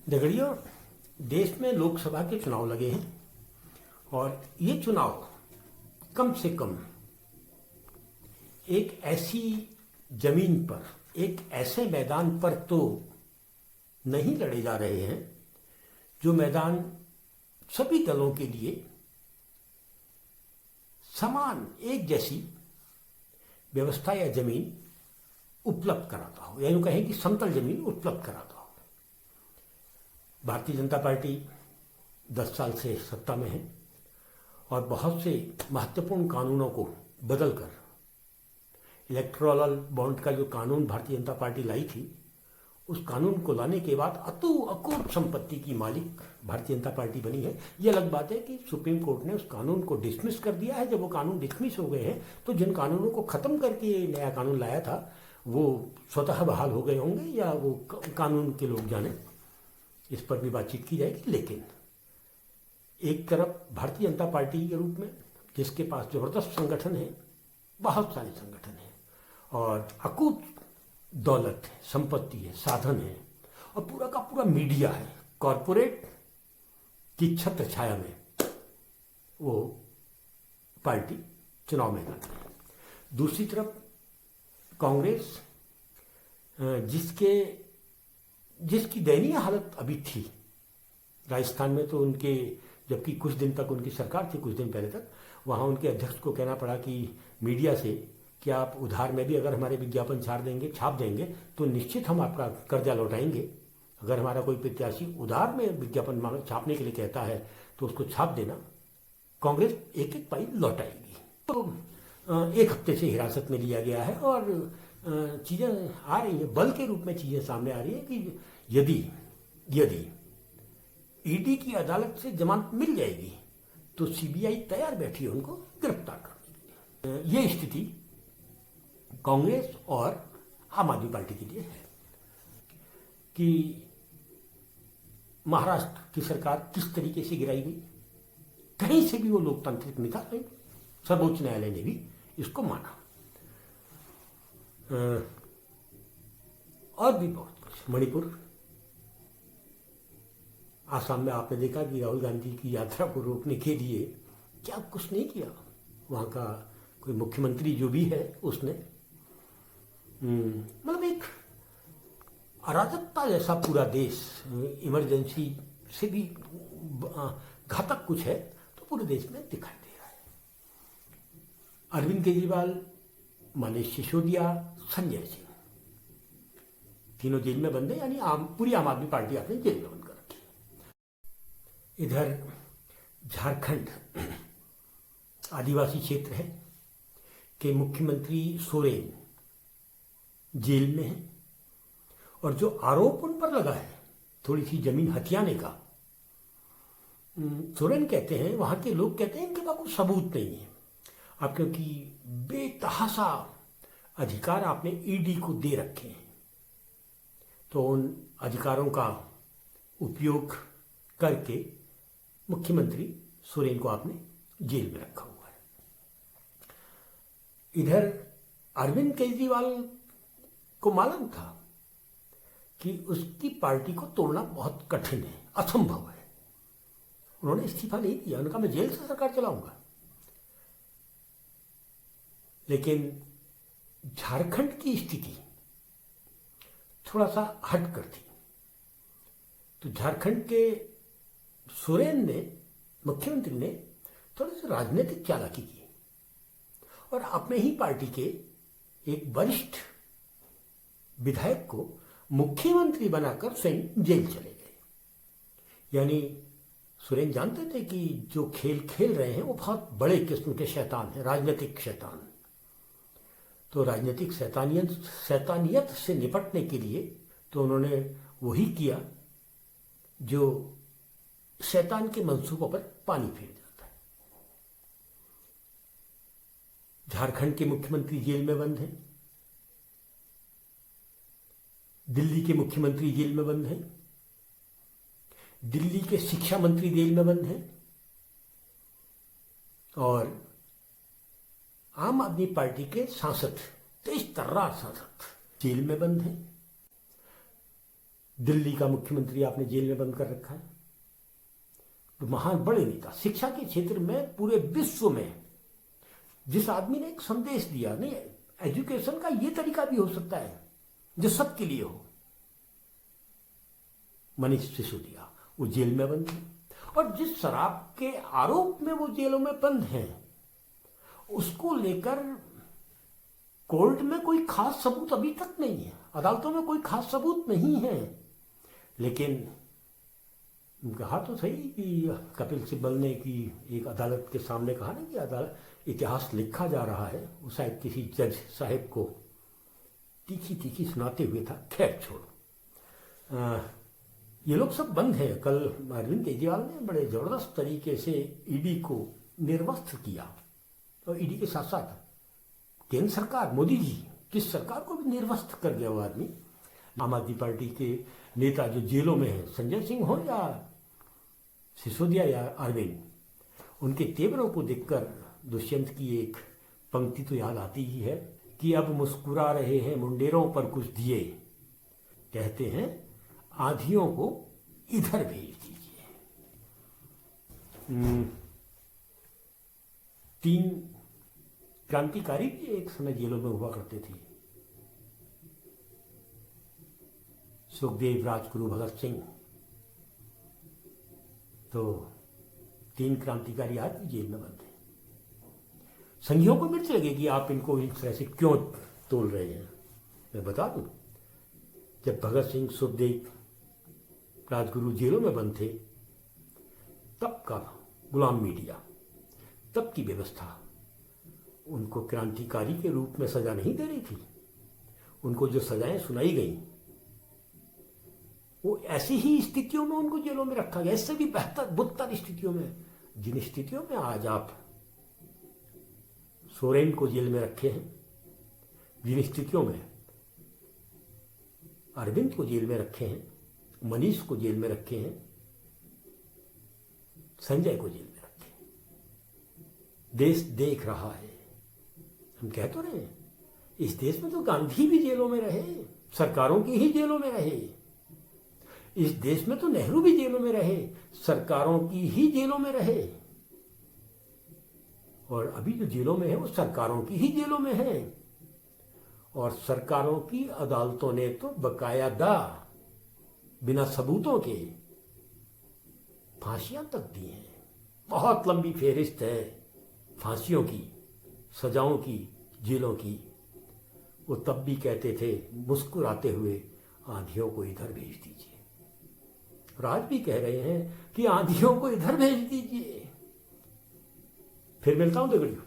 दगड़ियों, देश में लोकसभा के चुनाव लगे हैं और ये चुनाव कम से कम एक ऐसी जमीन पर, एक ऐसे मैदान पर तो नहीं लड़े जा रहे हैं जो मैदान सभी दलों के लिए समान एक जैसी व्यवस्था या जमीन उपलब्ध कराता हो, या यूं कहें कि समतल जमीन उपलब्ध कराता हो। भारतीय जनता पार्टी 10 साल से सत्ता में है और बहुत से महत्वपूर्ण कानूनों को बदलकर, इलेक्टोरल बॉन्ड का जो कानून भारतीय जनता पार्टी लाई थी, उस कानून को लाने के बाद अकूत संपत्ति की मालिक भारतीय जनता पार्टी बनी है। ये अलग बात है कि सुप्रीम कोर्ट ने उस कानून को डिसमिस कर दिया है। जब वो कानून डिसमिस हो गए हैं तो जिन कानूनों को खत्म करके नया कानून लाया था वो स्वतः बहाल हो गए होंगे, या वो कानून के लोग जाने। इस पर भी बातचीत की जाएगी। लेकिन एक तरफ भारतीय जनता पार्टी के रूप में, जिसके पास जबरदस्त संगठन है, बहुत सारे संगठन हैं और अकूत दौलत है, संपत्ति है, साधन है, और पूरा का पूरा मीडिया है, कॉरपोरेट की छत्र छाया में वो पार्टी चुनाव मैदान में है। दूसरी तरफ कांग्रेस, जिसकी दयनीय हालत अभी थी राजस्थान में, तो उनके, जबकि कुछ दिन तक उनकी सरकार थी, कुछ दिन पहले तक, वहाँ उनके अध्यक्ष को कहना पड़ा कि मीडिया से कि आप उधार में भी अगर हमारे विज्ञापन छाप देंगे तो निश्चित हम आपका कर्जा लौटाएंगे। अगर हमारा कोई प्रत्याशी उधार में विज्ञापन छापने के लिए कहता है तो उसको छाप देना, कांग्रेस एक एक पाई लौटाएगी। तो एक हफ्ते से हिरासत में लिया गया है और चीज़ें आ रही हैं, बल के रूप में चीज़ें सामने आ रही हैं कि यदि ईडी की अदालत से जमानत मिल जाएगी तो सीबीआई तैयार बैठी है उनको गिरफ्तार करने के लिए। ये स्थिति कांग्रेस और आम आदमी पार्टी के लिए है कि महाराष्ट्र की सरकार किस तरीके से गिराई गई, कहीं से भी वो लोकतांत्रिक नहीं था। सर्वोच्च न्यायालय ने भी इसको माना। और भी बहुत कुछ। मणिपुर, आसाम में आपने देखा कि राहुल गांधी की यात्रा को रोकने के लिए क्या कुछ नहीं किया। वहाँ का कोई मुख्यमंत्री जो भी है उसने, मतलब एक अराजकता जैसा पूरा देश, इमरजेंसी से भी घातक कुछ है तो पूरे देश में दिखाई दे रहा है। अरविंद केजरीवाल, मनीष सिसोदिया, संजय सिंह, तीनों जेल में बंद है, यानी पूरी आम आदमी पार्टी आपने जेल में बंद कर रखी है। इधर झारखंड आदिवासी क्षेत्र है कि मुख्यमंत्री सोरेन जेल में है और जो आरोप उन पर लगा है थोड़ी सी जमीन हथियाने का, सोरेन कहते हैं, वहां के लोग कहते हैं इनके पास कोई सबूत नहीं है। अब क्योंकि बेतहासा अधिकार आपने ईडी को दे रखे हैं तो उन अधिकारों का उपयोग करके मुख्यमंत्री सोरेन को आपने जेल में रखा हुआ है। इधर अरविंद केजरीवाल को मालूम था कि उसकी पार्टी को तोड़ना बहुत कठिन है, असंभव है। उन्होंने इस्तीफा नहीं दिया, उन्होंने कहा मैं जेल से सरकार चलाऊंगा। लेकिन झारखंड की स्थिति थोड़ा सा हटकर थी, तो झारखंड के सोरेन ने, मुख्यमंत्री ने, थोड़ी सी राजनीतिक चालाकी की और अपने ही पार्टी के एक वरिष्ठ विधायक को मुख्यमंत्री बनाकर स्वयं जेल चले गए। यानी सोरेन जानते थे कि जो खेल खेल रहे हैं वो बहुत बड़े किस्म के शैतान हैं, राजनीतिक शैतान। तो राजनीतिक शैतानियत से निपटने के लिए तो उन्होंने वही किया जो शैतान के मंसूबों पर पानी फेर जाता है। झारखंड के मुख्यमंत्री जेल में बंद हैं, दिल्ली के मुख्यमंत्री जेल में बंद हैं, दिल्ली के शिक्षा मंत्री जेल में बंद हैं और आम आदमी पार्टी के सांसद, तेज तर्रार सांसद जेल में बंद हैं। दिल्ली का मुख्यमंत्री आपने जेल में बंद कर रखा है। तो महान बड़े नेता, शिक्षा के क्षेत्र में पूरे विश्व में जिस आदमी ने एक संदेश दिया, नहीं एजुकेशन का ये तरीका भी हो सकता है जो सबके लिए हो, मनीष सिसोदिया, वो जेल में बंद है। और जिस शराब के आरोप में वो जेलों में बंद हैं, उसको लेकर कोर्ट में कोई खास सबूत अभी तक नहीं है, अदालतों में कोई खास सबूत नहीं है। लेकिन कहा तो सही कि कपिल सिब्बल ने कि एक अदालत के सामने कहा ना कि अदालत इतिहास लिखा जा रहा है, वो शायद किसी जज साहब को तीखी तीखी सुनाते हुए था। खैर छोड़ो, ये लोग सब बंद हैं। कल अरविंद केजरीवाल ने बड़े जबरदस्त तरीके से ईडी को निर्वस्त्र किया, और ईडी के साथ साथ केंद्र सरकार, मोदी जी किस सरकार को भी निर्वस्त्र कर गया वो आदमी। आम आदमी पार्टी के नेता जो जेलों में हैं, संजय सिंह हो या सिसोदिया या अरविंद, उनके तेवरों को देखकर दुष्यंत की एक पंक्ति तो याद आती ही है कि अब मुस्कुरा रहे हैं मुंडेरों पर कुछ दिए, कहते हैं आधियों को इधर भेज दीजिए। 3 क्रांतिकारी भी एक समय जेलों में हुआ करते थे, सुखदेव, राजगुरु, भगत सिंह। तो 3 क्रांतिकारी आज भी जेल में बंद हैं। संघियों को मिर्च लगेगी आप इनको इस तरह से क्यों तोल रहे हैं। मैं बता दूं, जब भगत सिंह, सुखदेव, राजगुरु जेलों में बंद थे, तब का गुलाम मीडिया, तब की व्यवस्था उनको क्रांतिकारी के रूप में सजा नहीं दे रही थी। उनको जो सजाएं सुनाई गई, वो ऐसी ही स्थितियों में उनको जेलों में रखा गया, इससे भी बेहतर बदतर स्थितियों में। जिन स्थितियों में आज आप सोरेन को जेल में रखे हैं, जिन स्थितियों में अरविंद को जेल में रखे हैं, मनीष को जेल में रखे हैं, संजय को जेल में रखे हैं, देश देख रहा है। हम कह तो रहे हैं, इस देश में तो गांधी भी जेलों में रहे, सरकारों की ही जेलों में रहे। इस देश में तो नेहरू भी जेलों में रहे, सरकारों की ही जेलों में रहे। और अभी जो जेलों में है वो सरकारों की ही जेलों में है। और सरकारों की अदालतों ने तो बकायदा बिना सबूतों के फांसियां तक दी हैं। बहुत लंबी फेहरिस्त है फांसियों की, सजाओं की, जेलों की। वो तब भी कहते थे मुस्कुराते हुए, आंधियों को इधर भेज दीजिए। और आज भी कह रहे हैं कि आंधियों को इधर भेज दीजिए। फिर मिलता हूं दगड़ियों।